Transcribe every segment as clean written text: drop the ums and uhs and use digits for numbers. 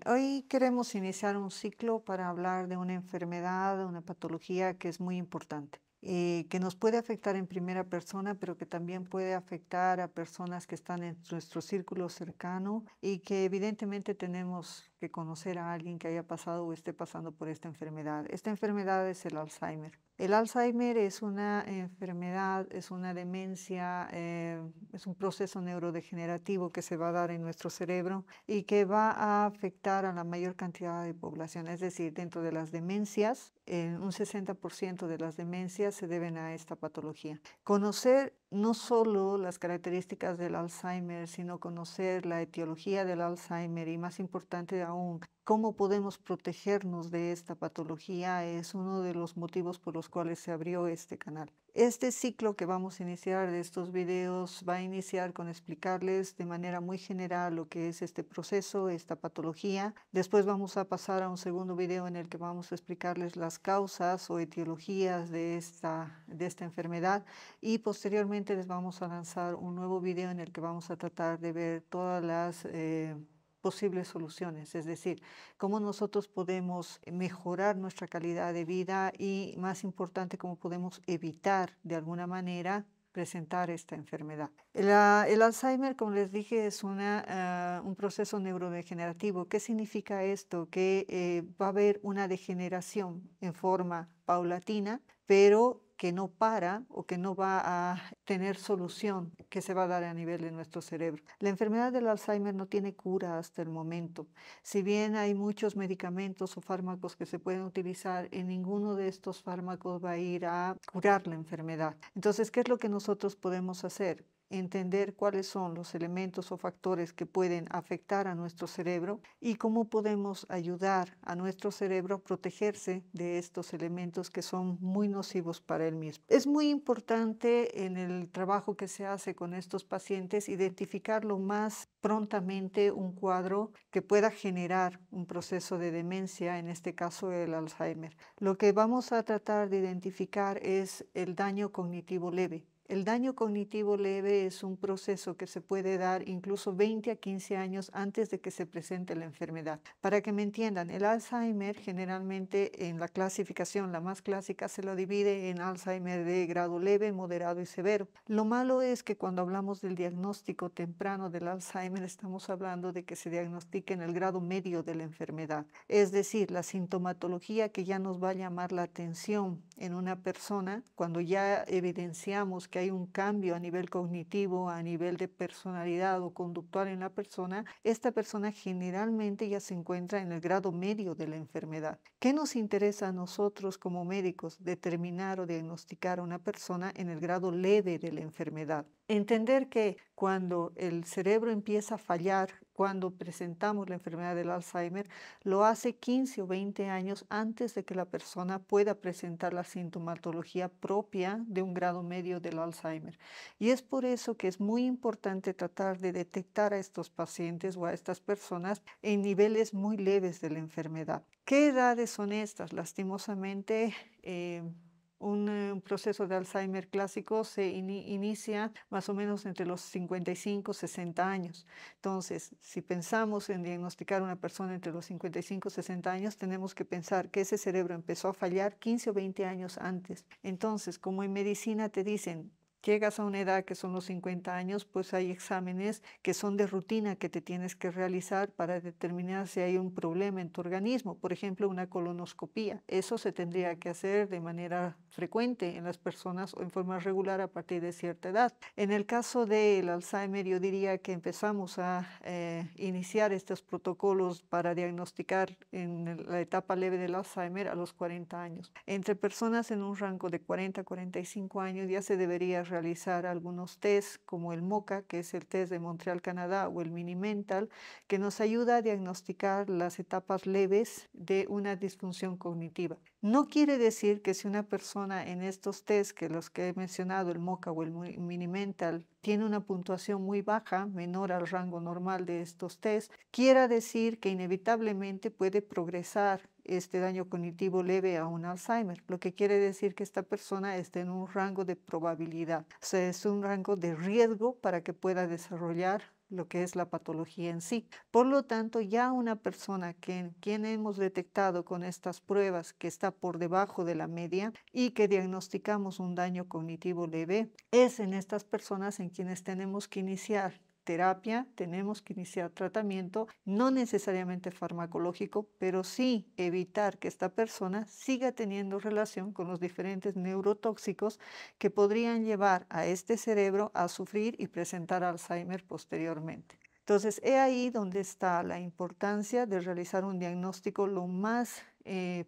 Hoy queremos iniciar un ciclo para hablar de una enfermedad, una patología que es muy importante, que nos puede afectar en primera persona, pero que también puede afectar a personas que están en nuestro círculo cercano y que evidentemente tenemos que conocer a alguien que haya pasado o esté pasando por esta enfermedad. Esta enfermedad es el Alzheimer. El Alzheimer es una enfermedad, es una demencia, es un proceso neurodegenerativo que se va a dar en nuestro cerebro y que va a afectar a la mayor cantidad de población. Es decir, dentro de las demencias, un 60% de las demencias se deben a esta patología. Conocer no solo las características del Alzheimer, sino conocer la etiología del Alzheimer y, más importante aún, cómo podemos protegernos de esta patología es uno de los motivos por los cuales se abrió este canal. Este ciclo que vamos a iniciar de estos videos va a iniciar con explicarles de manera muy general lo que es este proceso, esta patología. Después vamos a pasar a un segundo video en el que vamos a explicarles las causas o etiologías de esta enfermedad y posteriormente les vamos a lanzar un nuevo video en el que vamos a tratar de ver todas las posibles soluciones, es decir, cómo nosotros podemos mejorar nuestra calidad de vida y, más importante, cómo podemos evitar de alguna manera presentar esta enfermedad. El Alzheimer, como les dije, es un proceso neurodegenerativo. ¿Qué significa esto? Que va a haber una degeneración en forma paulatina, pero que no para o que no va a tener solución que se va a dar a nivel de nuestro cerebro. La enfermedad del Alzheimer no tiene cura hasta el momento. Si bien hay muchos medicamentos o fármacos que se pueden utilizar, en ninguno de estos fármacos va a ir a curar la enfermedad. Entonces, ¿qué es lo que nosotros podemos hacer? Entender cuáles son los elementos o factores que pueden afectar a nuestro cerebro y cómo podemos ayudar a nuestro cerebro a protegerse de estos elementos que son muy nocivos para él mismo. Es muy importante en el trabajo que se hace con estos pacientes identificar lo más prontamente un cuadro que pueda generar un proceso de demencia, en este caso el Alzheimer. Lo que vamos a tratar de identificar es el daño cognitivo leve. El daño cognitivo leve es un proceso que se puede dar incluso 20 a 15 años antes de que se presente la enfermedad. Para que me entiendan, el Alzheimer generalmente en la clasificación, la más clásica, se lo divide en Alzheimer de grado leve, moderado y severo. Lo malo es que cuando hablamos del diagnóstico temprano del Alzheimer estamos hablando de que se diagnostique en el grado medio de la enfermedad. Es decir, la sintomatología que ya nos va a llamar la atención en una persona cuando ya evidenciamos que hay un cambio a nivel cognitivo, a nivel de personalidad o conductual en la persona, esta persona generalmente ya se encuentra en el grado medio de la enfermedad. ¿Qué nos interesa a nosotros como médicos? Determinar o diagnosticar a una persona en el grado leve de la enfermedad. Entender que cuando el cerebro empieza a fallar, cuando presentamos la enfermedad del Alzheimer, lo hace 15 o 20 años antes de que la persona pueda presentar la sintomatología propia de un grado medio del Alzheimer. Y es por eso que es muy importante tratar de detectar a estos pacientes o a estas personas en niveles muy leves de la enfermedad. ¿Qué edades son estas? Lastimosamente, un proceso de Alzheimer clásico se inicia más o menos entre los 55 y 60 años. Entonces, si pensamos en diagnosticar a una persona entre los 55 y 60 años, tenemos que pensar que ese cerebro empezó a fallar 15 o 20 años antes. Entonces, como en medicina te dicen, llegas a una edad que son los 50 años, pues hay exámenes que son de rutina que te tienes que realizar para determinar si hay un problema en tu organismo. Por ejemplo, una colonoscopía. Eso se tendría que hacer de manera frecuente en las personas o en forma regular a partir de cierta edad. En el caso del Alzheimer, yo diría que empezamos a iniciar estos protocolos para diagnosticar en la etapa leve del Alzheimer a los 40 años. Entre personas en un rango de 40 a 45 años ya se debería realizar algunos test como el MoCA, que es el test de Montreal, Canadá, o el Mini-Mental, que nos ayuda a diagnosticar las etapas leves de una disfunción cognitiva. No quiere decir que si una persona en estos test, que los que he mencionado, el MoCA o el Mini-Mental, tiene una puntuación muy baja, menor al rango normal de estos test, quiera decir que inevitablemente puede progresar este daño cognitivo leve a un Alzheimer, lo que quiere decir que esta persona está en un rango de probabilidad, o sea, es un rango de riesgo para que pueda desarrollar lo que es la patología en sí. Por lo tanto, ya una persona quien hemos detectado con estas pruebas que está por debajo de la media y que diagnosticamos un daño cognitivo leve, es en estas personas en quienes tenemos que iniciar terapia, tenemos que iniciar tratamiento, no necesariamente farmacológico, pero sí evitar que esta persona siga teniendo relación con los diferentes neurotóxicos que podrían llevar a este cerebro a sufrir y presentar Alzheimer posteriormente. Entonces, he ahí donde está la importancia de realizar un diagnóstico lo más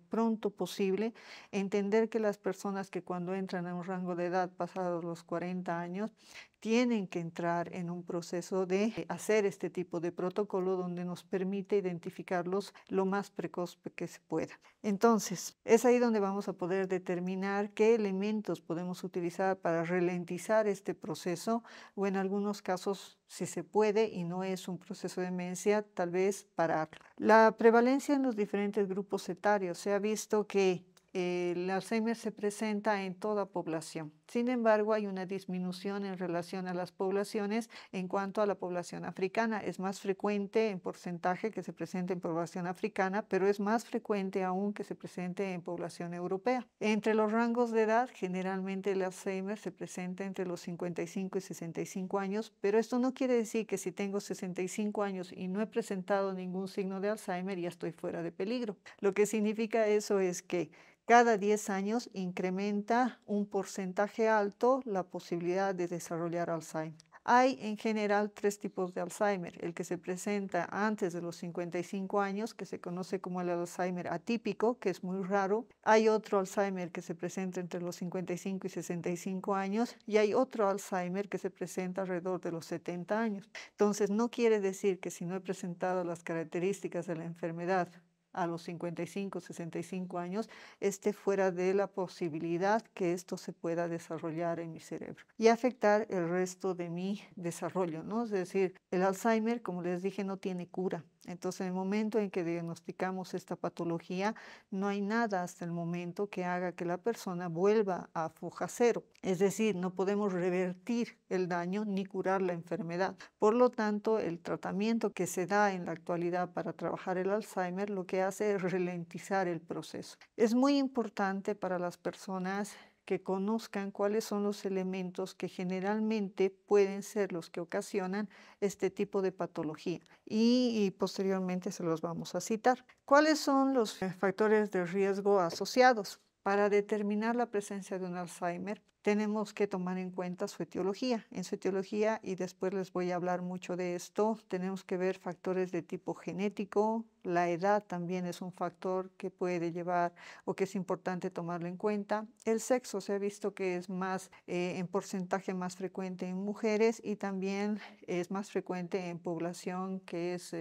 pronto posible, entender que las personas que cuando entran en un rango de edad pasados los 40 años, tienen que entrar en un proceso de hacer este tipo de protocolo donde nos permite identificarlos lo más precoz que se pueda. Entonces, es ahí donde vamos a poder determinar qué elementos podemos utilizar para ralentizar este proceso o en algunos casos, si se puede y no es un proceso de demencia, tal vez pararlo. La prevalencia en los diferentes grupos etarios se ha visto que el Alzheimer se presenta en toda población. Sin embargo, hay una disminución en relación a las poblaciones en cuanto a la población africana. Es más frecuente en porcentaje que se presente en población africana, pero es más frecuente aún que se presente en población europea. Entre los rangos de edad, generalmente el Alzheimer se presenta entre los 55 y 65 años, pero esto no quiere decir que si tengo 65 años y no he presentado ningún signo de Alzheimer, ya estoy fuera de peligro. Lo que significa eso es que cada 10 años incrementa un porcentaje alto la posibilidad de desarrollar Alzheimer. Hay en general tres tipos de Alzheimer: el que se presenta antes de los 55 años, que se conoce como el Alzheimer atípico, que es muy raro. Hay otro Alzheimer que se presenta entre los 55 y 65 años y hay otro Alzheimer que se presenta alrededor de los 70 años. Entonces, no quiere decir que si no he presentado las características de la enfermedad a los 55, 65 años, esté fuera de la posibilidad que esto se pueda desarrollar en mi cerebro y afectar el resto de mi desarrollo, ¿no? Es decir, el Alzheimer, como les dije, no tiene cura. Entonces, en el momento en que diagnosticamos esta patología, no hay nada hasta el momento que haga que la persona vuelva a foja cero. Es decir, no podemos revertir el daño ni curar la enfermedad. Por lo tanto, el tratamiento que se da en la actualidad para trabajar el Alzheimer lo que hace es ralentizar el proceso. Es muy importante para las personas que conozcan cuáles son los elementos que generalmente pueden ser los que ocasionan este tipo de patología y posteriormente se los vamos a citar. ¿Cuáles son los factores de riesgo asociados? Para determinar la presencia de un Alzheimer, tenemos que tomar en cuenta su etiología. En su etiología, y después les voy a hablar mucho de esto, tenemos que ver factores de tipo genético. La edad también es un factor que puede llevar o que es importante tomarlo en cuenta. El sexo se ha visto que es más en porcentaje más frecuente en mujeres y también es más frecuente en población que es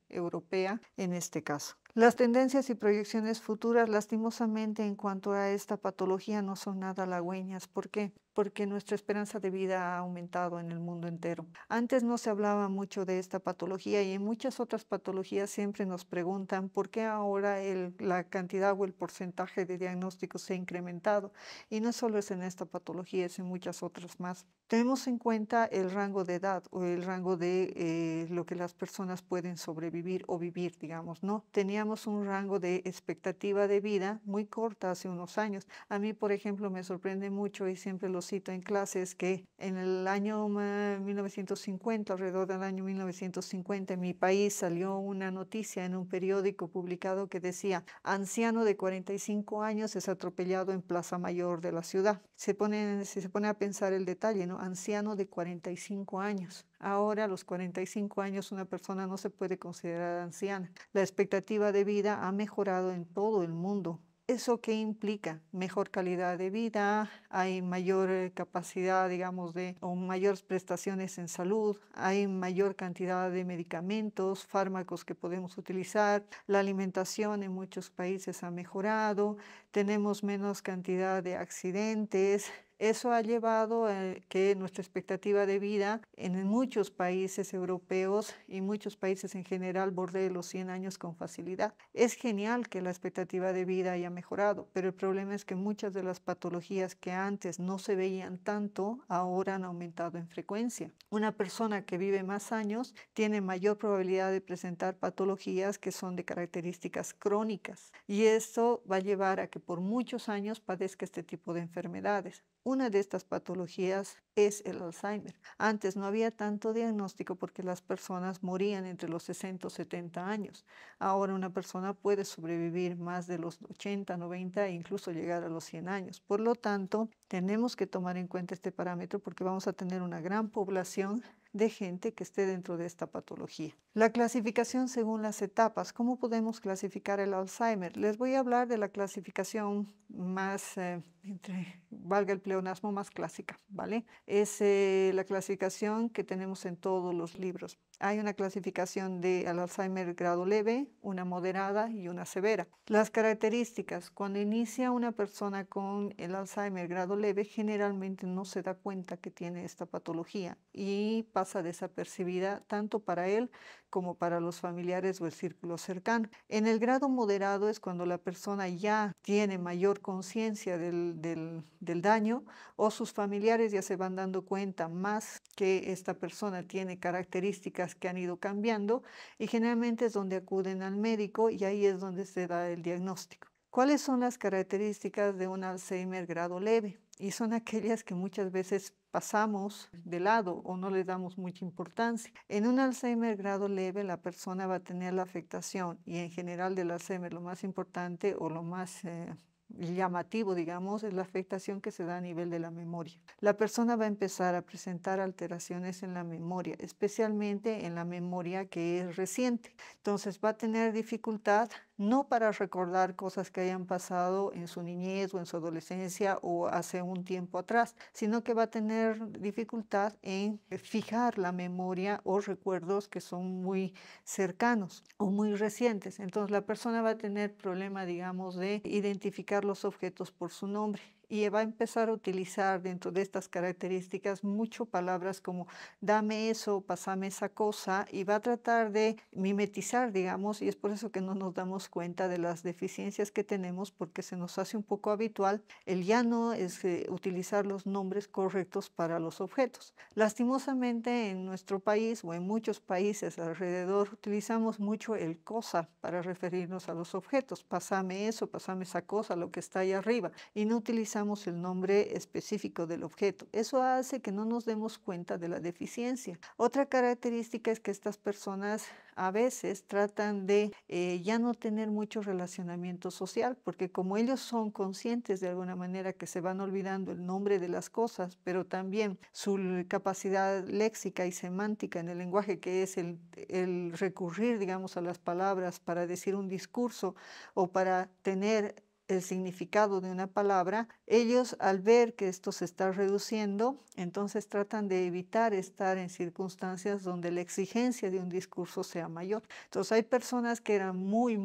europea en este caso. Las tendencias y proyecciones futuras, lastimosamente, en cuanto a esta patología no son nada halagüeñas. ¿Por qué? Porque nuestra esperanza de vida ha aumentado en el mundo entero. Antes no se hablaba mucho de esta patología y en muchas otras patologías siempre nos preguntan por qué ahora la cantidad o el porcentaje de diagnósticos se ha incrementado. Y no solo es en esta patología, es en muchas otras más. Tenemos en cuenta el rango de edad o el rango de lo que las personas pueden sobrevivir o vivir, digamos, ¿no? Teníamos un rango de expectativa de vida muy corta hace unos años. A mí, por ejemplo, me sorprende mucho y siempre lo cito en clases que en el año 1950, alrededor del año 1950, en mi país salió una noticia en un periódico publicado que decía: anciano de 45 años es atropellado en Plaza Mayor de la ciudad. Se pone a pensar el detalle, ¿no? Anciano de 45 años. Ahora, a los 45 años, una persona no se puede considerar anciana. La expectativa de vida ha mejorado en todo el mundo. ¿Eso qué implica? Mejor calidad de vida, hay mayor capacidad, digamos, o mayores prestaciones en salud, hay mayor cantidad de medicamentos, fármacos que podemos utilizar, la alimentación en muchos países ha mejorado, tenemos menos cantidad de accidentes, Eso ha llevado a que nuestra expectativa de vida en muchos países europeos y muchos países en general bordee los 100 años con facilidad. Es genial que la expectativa de vida haya mejorado, pero el problema es que muchas de las patologías que antes no se veían tanto, ahora han aumentado en frecuencia. Una persona que vive más años tiene mayor probabilidad de presentar patologías que son de características crónicas, y esto va a llevar a que por muchos años padezca este tipo de enfermedades. Una de estas patologías es el Alzheimer. Antes no había tanto diagnóstico porque las personas morían entre los 60 o 70 años. Ahora una persona puede sobrevivir más de los 80, 90 e incluso llegar a los 100 años. Por lo tanto, tenemos que tomar en cuenta este parámetro porque vamos a tener una gran población de gente que esté dentro de esta patología. La clasificación según las etapas. ¿Cómo podemos clasificar el Alzheimer? Les voy a hablar de la clasificación más, valga el pleonasmo, más clásica, ¿vale? Es la clasificación que tenemos en todos los libros. Hay una clasificación de Alzheimer grado leve, una moderada y una severa. Las características, cuando inicia una persona con el Alzheimer grado leve, generalmente no se da cuenta que tiene esta patología y pasa desapercibida tanto para él como para los familiares o el círculo cercano. En el grado moderado es cuando la persona ya tiene mayor conciencia del daño, o sus familiares ya se van dando cuenta más que esta persona tiene características que han ido cambiando, y generalmente es donde acuden al médico y ahí es donde se da el diagnóstico. ¿Cuáles son las características de un Alzheimer grado leve? Y son aquellas que muchas veces pasamos de lado o no le damos mucha importancia. En un Alzheimer grado leve, la persona va a tener la afectación, y en general del Alzheimer lo más importante o lo más llamativo, digamos, es la afectación que se da a nivel de la memoria. La persona va a empezar a presentar alteraciones en la memoria, especialmente en la memoria que es reciente. Entonces va a tener dificultad no para recordar cosas que hayan pasado en su niñez o en su adolescencia o hace un tiempo atrás, sino que va a tener dificultad en fijar la memoria o recuerdos que son muy cercanos o muy recientes. Entonces la persona va a tener problema, digamos, de identificar los objetos por su nombre, y va a empezar a utilizar dentro de estas características mucho palabras como dame eso, pásame esa cosa, y va a tratar de mimetizar, digamos, y es por eso que no nos damos cuenta de las deficiencias que tenemos, porque se nos hace un poco habitual el ya no es utilizar los nombres correctos para los objetos. Lastimosamente en nuestro país o en muchos países alrededor utilizamos mucho el cosa para referirnos a los objetos. Pásame eso, pásame esa cosa, lo que está ahí arriba, y no utilizamos el nombre específico del objeto. Eso hace que no nos demos cuenta de la deficiencia. Otra característica es que estas personas a veces tratan de ya no tener mucho relacionamiento social, porque como ellos son conscientes de alguna manera que se van olvidando el nombre de las cosas, pero también su capacidad léxica y semántica en el lenguaje, que es el recurrir, digamos, a las palabras para decir un discurso o para tener el significado de una palabra, ellos al ver que esto se está reduciendo, entonces tratan de evitar estar en circunstancias donde la exigencia de un discurso sea mayor. Entonces hay personas que eran muy,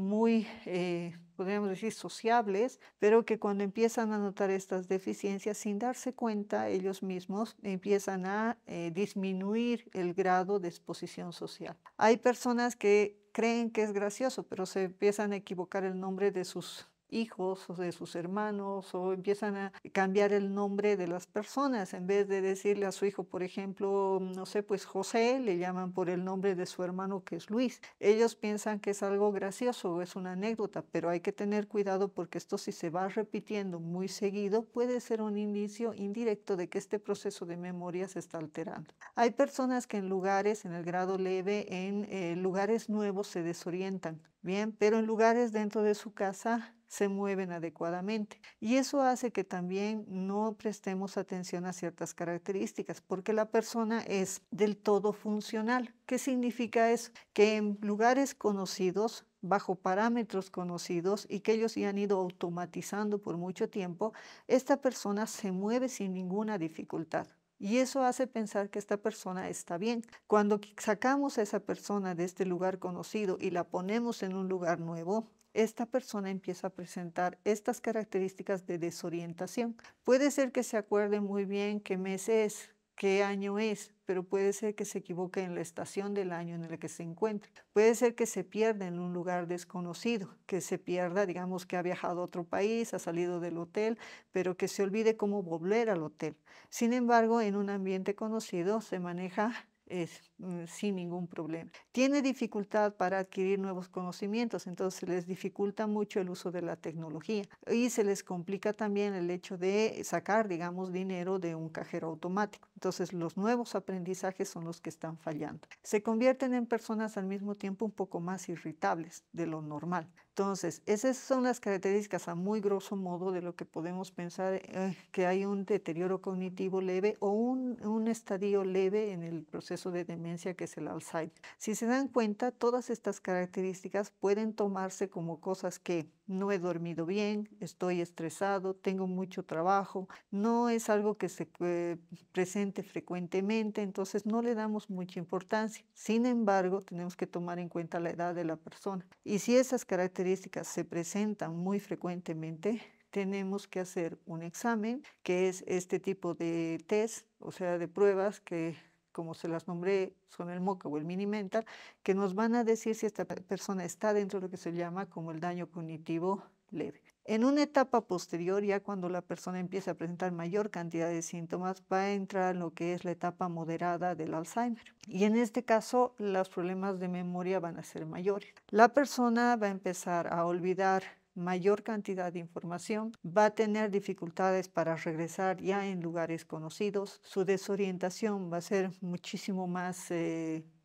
podríamos decir, sociables, pero que cuando empiezan a notar estas deficiencias, sin darse cuenta, ellos mismos empiezan a disminuir el grado de exposición social. Hay personas que creen que es gracioso, pero se empiezan a equivocar el nombre de sus hijos o de sus hermanos, o empiezan a cambiar el nombre de las personas. En vez de decirle a su hijo, por ejemplo, no sé, pues José, le llaman por el nombre de su hermano, que es Luis. Ellos piensan que es algo gracioso o es una anécdota, pero hay que tener cuidado porque esto, si se va repitiendo muy seguido, puede ser un indicio indirecto de que este proceso de memoria se está alterando. Hay personas que en lugares, en el grado leve, en lugares nuevos se desorientan, bien, pero en lugares dentro de su casa se mueven adecuadamente, y eso hace que también no prestemos atención a ciertas características, porque la persona es del todo funcional. ¿Qué significa eso? Que en lugares conocidos, bajo parámetros conocidos y que ellos ya han ido automatizando por mucho tiempo, esta persona se mueve sin ninguna dificultad. y eso hace pensar que esta persona está bien. Cuando sacamos a esa persona de este lugar conocido y la ponemos en un lugar nuevo, esta persona empieza a presentar estas características de desorientación. Puede ser que se acuerde muy bien qué mes es, qué año es, pero puede ser que se equivoque en la estación del año en el que se encuentre. Puede ser que se pierda en un lugar desconocido, que se pierda, digamos que ha viajado a otro país, ha salido del hotel, pero que se olvide cómo volver al hotel. Sin embargo, en un ambiente conocido se maneja sin ningún problema. Tiene dificultad para adquirir nuevos conocimientos, entonces les dificulta mucho el uso de la tecnología y se les complica también el hecho de sacar, digamos, dinero de un cajero automático. Entonces los nuevos aprendizajes son los que están fallando. Se convierten en personas al mismo tiempo un poco más irritables de lo normal. Entonces, esas son las características a muy grosso modo de lo que podemos pensar que hay un deterioro cognitivo leve o un estadio leve en el proceso de demencia que es el Alzheimer. Si se dan cuenta, todas estas características pueden tomarse como cosas que no he dormido bien, estoy estresado, tengo mucho trabajo, no es algo que se presente frecuentemente, entonces no le damos mucha importancia. Sin embargo, tenemos que tomar en cuenta la edad de la persona. Y si esas características se presentan muy frecuentemente, tenemos que hacer un examen, que es este tipo de test, o sea, de pruebas que, como se las nombré, son el MoCA o el Mini-Mental, que nos van a decir si esta persona está dentro de lo que se llama como el daño cognitivo leve. En una etapa posterior, ya cuando la persona empieza a presentar mayor cantidad de síntomas, va a entrar en lo que es la etapa moderada del Alzheimer. Y en este caso, los problemas de memoria van a ser mayores. La persona va a empezar a olvidar mayor cantidad de información, va a tener dificultades para regresar ya en lugares conocidos, su desorientación va a ser muchísimo más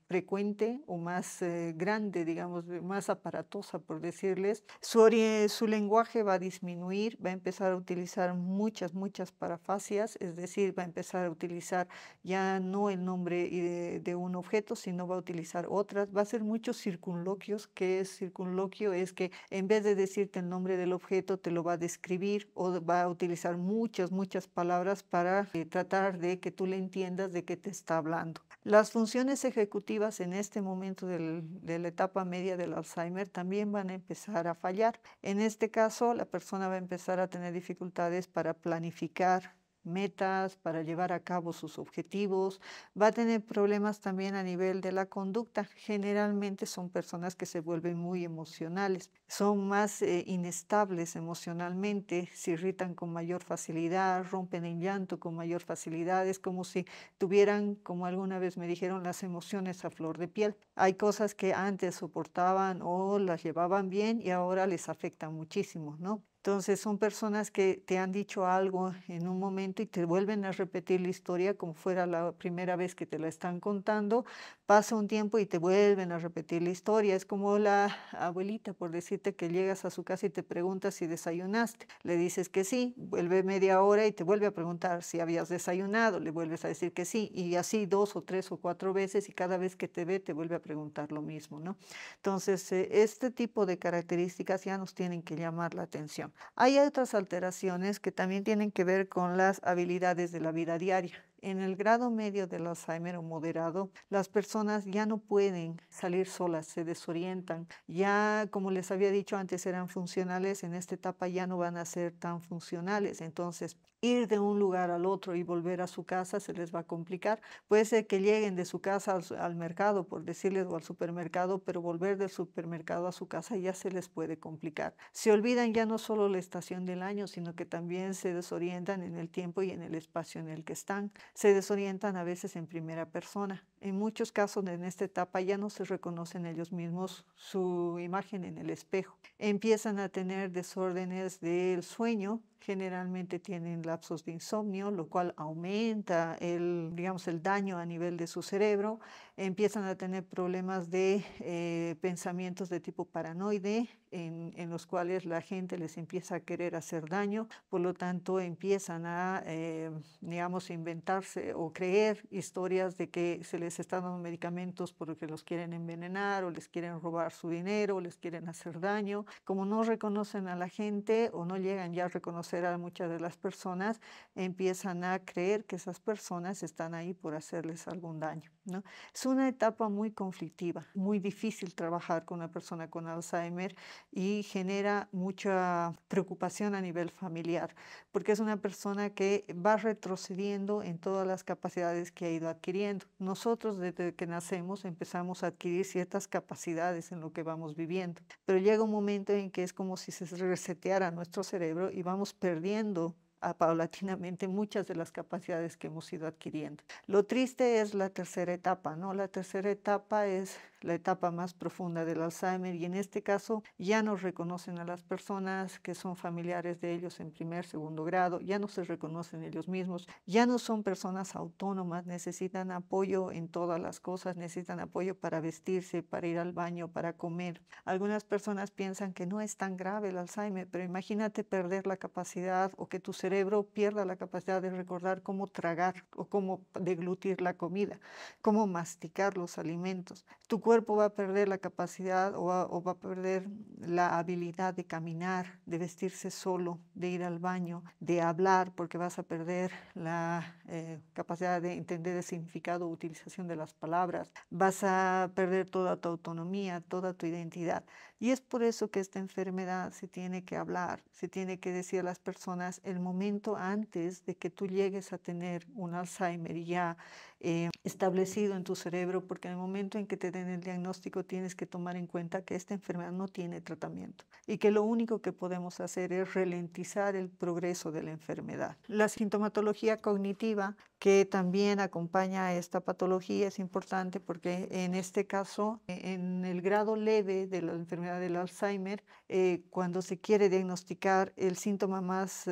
frecuente o más grande, digamos, más aparatosa, por decirles. Su lenguaje va a disminuir, va a empezar a utilizar muchas parafasias, es decir, va a empezar a utilizar ya no el nombre de un objeto, sino va a utilizar otras, va a hacer muchos circunloquios. ¿Qué es circunloquio? Es que en vez de decirte el nombre del objeto, te lo va a describir o va a utilizar muchas palabras para tratar de que tú le entiendas de qué te está hablando. Las funciones ejecutivas en este momento de la etapa media del Alzheimer también van a empezar a fallar. En este caso, la persona va a empezar a tener dificultades para planificar metas, para llevar a cabo sus objetivos, va a tener problemas también a nivel de la conducta. Generalmente son personas que se vuelven muy emocionales, son más inestables emocionalmente, se irritan con mayor facilidad, rompen en llanto con mayor facilidad, es como si tuvieran, como alguna vez me dijeron, las emociones a flor de piel. Hay cosas que antes soportaban o las llevaban bien y ahora les afectan muchísimo, ¿no? Entonces son personas que te han dicho algo en un momento y te vuelven a repetir la historia como fuera la primera vez que te la están contando. Pasa un tiempo y te vuelven a repetir la historia. Es como la abuelita, por decirte que llegas a su casa y te preguntas si desayunaste. Le dices que sí, vuelve media hora y te vuelve a preguntar si habías desayunado. Le vuelves a decir que sí y así 2 o 3 o 4 veces y cada vez que te ve te vuelve a preguntar lo mismo, ¿no? Entonces, este tipo de características ya nos tienen que llamar la atención. Hay otras alteraciones que también tienen que ver con las habilidades de la vida diaria. En el grado medio del Alzheimer o moderado, las personas ya no pueden salir solas, se desorientan. Ya, como les había dicho antes, eran funcionales, en esta etapa ya no van a ser tan funcionales. Entonces, ir de un lugar al otro y volver a su casa se les va a complicar. Puede ser que lleguen de su casa al mercado, por decirles, o al supermercado, pero volver del supermercado a su casa ya se les puede complicar. Se olvidan ya no solo la estación del año, sino que también se desorientan en el tiempo y en el espacio en el que están. Se desorientan a veces en primera persona. En muchos casos en esta etapa ya no se reconocen ellos mismos su imagen en el espejo. Empiezan a tener desórdenes del sueño, generalmente tienen lapsos de insomnio, lo cual aumenta digamos, el daño a nivel de su cerebro. Empiezan a tener problemas de pensamientos de tipo paranoide, en los cuales la gente les empieza a querer hacer daño, por lo tanto empiezan a, digamos, inventarse o creer historias de que se les les está dando medicamentos porque los quieren envenenar o les quieren robar su dinero o les quieren hacer daño. Como no reconocen a la gente o no llegan ya a reconocer a muchas de las personas, empiezan a creer que esas personas están ahí por hacerles algún daño, ¿no? Es una etapa muy conflictiva, muy difícil trabajar con una persona con Alzheimer y genera mucha preocupación a nivel familiar, porque es una persona que va retrocediendo en todas las capacidades que ha ido adquiriendo. Nosotros desde que nacemos empezamos a adquirir ciertas capacidades en lo que vamos viviendo, pero llega un momento en que es como si se reseteara nuestro cerebro y vamos perdiendo paulatinamente muchas de las capacidades que hemos ido adquiriendo. Lo triste es la tercera etapa, ¿no? La tercera etapa es la etapa más profunda del Alzheimer y en este caso ya no reconocen a las personas que son familiares de ellos en primer, segundo grado, ya no se reconocen ellos mismos, ya no son personas autónomas, necesitan apoyo en todas las cosas, necesitan apoyo para vestirse, para ir al baño, para comer. Algunas personas piensan que no es tan grave el Alzheimer, pero imagínate perder la capacidad o que tu cerebro pierda la capacidad de recordar cómo tragar o cómo deglutir la comida, cómo masticar los alimentos. Tu cuerpo va a perder la capacidad o va a perder la habilidad de caminar, de vestirse solo, de ir al baño, de hablar, porque vas a perder la capacidad de entender el significado o utilización de las palabras. Vas a perder toda tu autonomía, toda tu identidad. Y es por eso que esta enfermedad se tiene que hablar, se tiene que decir a las personas el momento antes de que tú llegues a tener un Alzheimer ya establecido en tu cerebro, porque en el momento en que te den el diagnóstico tienes que tomar en cuenta que esta enfermedad no tiene tratamiento y que lo único que podemos hacer es ralentizar el progreso de la enfermedad. La sintomatología cognitiva que también acompaña a esta patología es importante porque en este caso, en el grado leve de la enfermedad del Alzheimer, cuando se quiere diagnosticar el síntoma más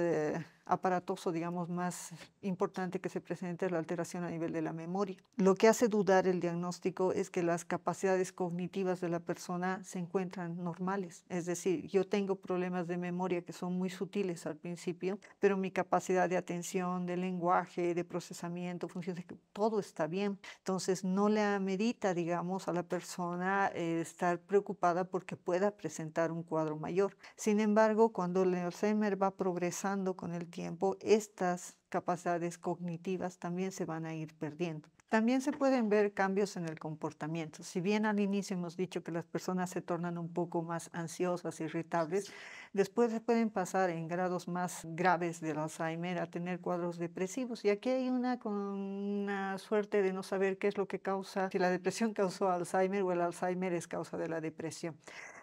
aparatoso, digamos, más importante que se presenta es la alteración a nivel de la memoria. Lo que hace dudar el diagnóstico es que las capacidades cognitivas de la persona se encuentran normales. Es decir, yo tengo problemas de memoria que son muy sutiles al principio, pero mi capacidad de atención, de lenguaje, de procesamiento, funciones, todo está bien. Entonces, no le amerita, digamos, a la persona estar preocupada porque pueda presentar un cuadro mayor. Sin embargo, cuando el Alzheimer va progresando con el tiempo, estas capacidades cognitivas también se van a ir perdiendo. También se pueden ver cambios en el comportamiento. Si bien al inicio hemos dicho que las personas se tornan un poco más ansiosas, irritables, después se pueden pasar en grados más graves del Alzheimer a tener cuadros depresivos. Y aquí hay con una suerte de no saber qué es lo que causa, si la depresión causó Alzheimer o el Alzheimer es causa de la depresión.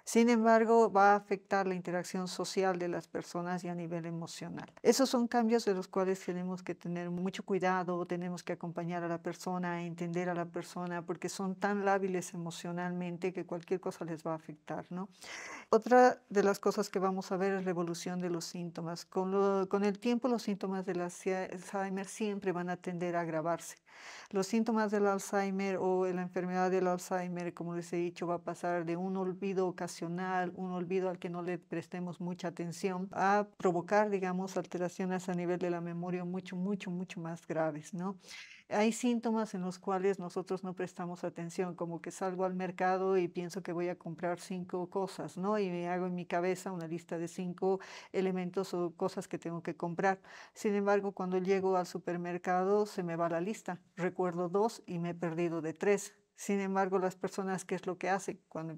Sin embargo, va a afectar la interacción social de las personas y a nivel emocional. Esos son cambios de los cuales tenemos que tener mucho cuidado, tenemos que acompañar a la persona, entender a la persona, porque son tan lábiles emocionalmente que cualquier cosa les va a afectar, ¿no? Otra de las cosas que vamos a ver es la evolución de los síntomas. Con el tiempo, los síntomas del Alzheimer siempre van a tender a agravarse. Los síntomas del Alzheimer o la enfermedad del Alzheimer, como les he dicho, va a pasar de un olvido ocasional, un olvido al que no le prestemos mucha atención, a provocar, digamos, alteraciones a nivel de la memoria mucho, mucho, mucho más graves, ¿no? Hay síntomas en los cuales nosotros no prestamos atención, como que salgo al mercado y pienso que voy a comprar 5 cosas, ¿no? Y me hago en mi cabeza una lista de 5 elementos o cosas que tengo que comprar. Sin embargo, cuando llego al supermercado se me va la lista. Recuerdo 2 y me he perdido de 3. Sin embargo, las personas, ¿qué es lo que hacen? Cuando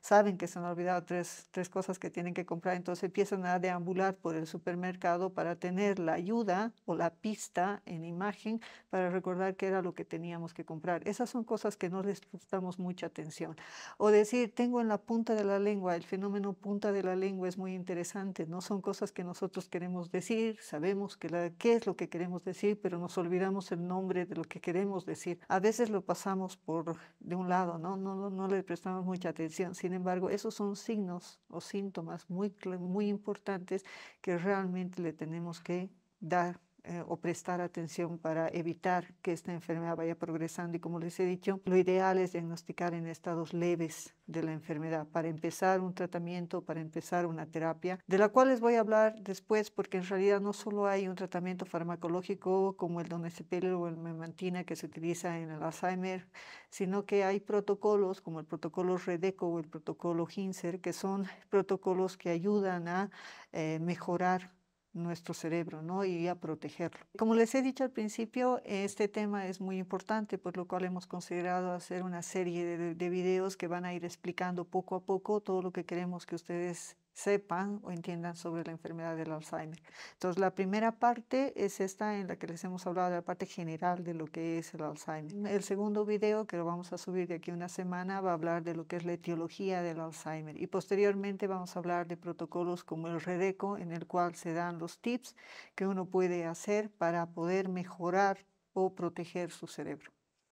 saben que se han olvidado tres cosas que tienen que comprar, entonces empiezan a deambular por el supermercado para tener la ayuda o la pista en imagen para recordar qué era lo que teníamos que comprar. Esas son cosas que no les prestamos mucha atención. O decir, tengo en la punta de la lengua, el fenómeno punta de la lengua es muy interesante, no son cosas que nosotros queremos decir, sabemos qué es lo que queremos decir, pero nos olvidamos el nombre de lo que queremos decir. A veces lo pasamos por de un lado, ¿no? No le prestamos mucha atención. Sin embargo, esos son signos o síntomas muy importantes que realmente le tenemos que dar o prestar atención para evitar que esta enfermedad vaya progresando. Y como les he dicho, lo ideal es diagnosticar en estados leves de la enfermedad para empezar un tratamiento, para empezar una terapia, de la cual les voy a hablar después, porque en realidad no solo hay un tratamiento farmacológico como el donepezil o el memantina que se utiliza en el Alzheimer, sino que hay protocolos como el protocolo Redeco o el protocolo Hinser, que son protocolos que ayudan a mejorar nuestro cerebro, ¿no? Y a protegerlo. Como les he dicho al principio, este tema es muy importante, por lo cual hemos considerado hacer una serie de videos que van a ir explicando poco a poco todo lo que queremos que ustedes sepan o entiendan sobre la enfermedad del Alzheimer. Entonces, la primera parte es esta en la que les hemos hablado de la parte general de lo que es el Alzheimer. El segundo video, que lo vamos a subir de aquí a una semana, va a hablar de lo que es la etiología del Alzheimer y posteriormente vamos a hablar de protocolos como el Redeco, en el cual se dan los tips que uno puede hacer para poder mejorar o proteger su cerebro.